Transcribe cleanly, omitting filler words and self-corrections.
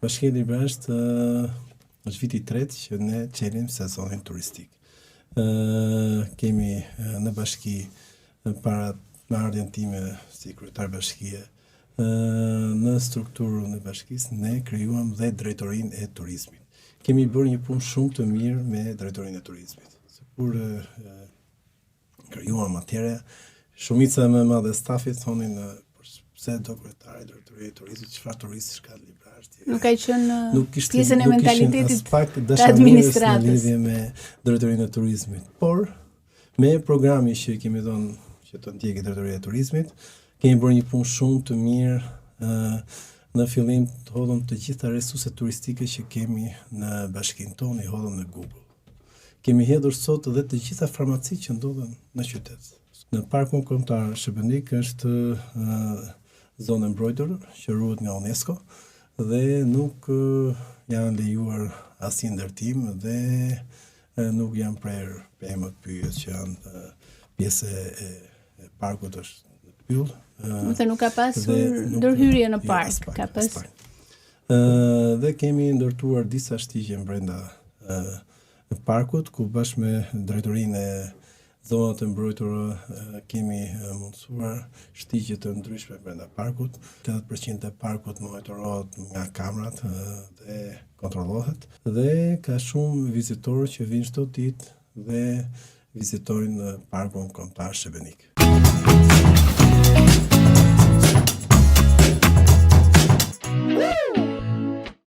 Bashkia Librasht është viti i tretë që ne çelim sezonin turistik. Kemi në bashki para marrëdhjen time si kryetar bashkie, në strukturën e bashkisë ne krijuam dhe drejtorinë e turizmit. Kemi bërë një punë shumë të mirë me drejtorinë e turizmit. Kur krijuam atëherë, shumica më e madhe e stafit thonin pse do kryetari drejtoria e turizmit, çfarë turistësh ka Librasht. Nuk ka qenë pjesën e mentalitetit të administratës në lidhje me drejtorinë e turizmit. Por me programin që kemi dhënë që të ndjekë drejtoria e turizmit, kemi bërë një punë shumë të mirë. Në fillim të hodhëm të gjitha resurset turistike që kemi në bashkinë tonë, i hodhëm në Google. Kemi hedhur sot edhe të gjitha farmacitë që ndodhen në qytet. Në Parkun Kombëtar Shëbënik është zonë mbrojtur që ruhet nga UNESCO dhe nuk janë lejuar asnjë ndërtim dhe nuk janë prerë pemët, pyjet që janë pjesë e parkut është në pyll. Nuk ka pasur ndërhyrje në park, ka pas. Dhe kemi ndërtuar disa shtigje brenda parkut, ku bashkë me drejtorinë e zonat e mbrojtura kemi mundësuar shtigje të ndryshme brenda parkut. 80% e parkut monitorohet nga kamerat dhe kontrollohet. Dhe ka shumë vizitorë që vinë çdo ditë dhe vizitojnë Parkun Kombëtar Shëbënik.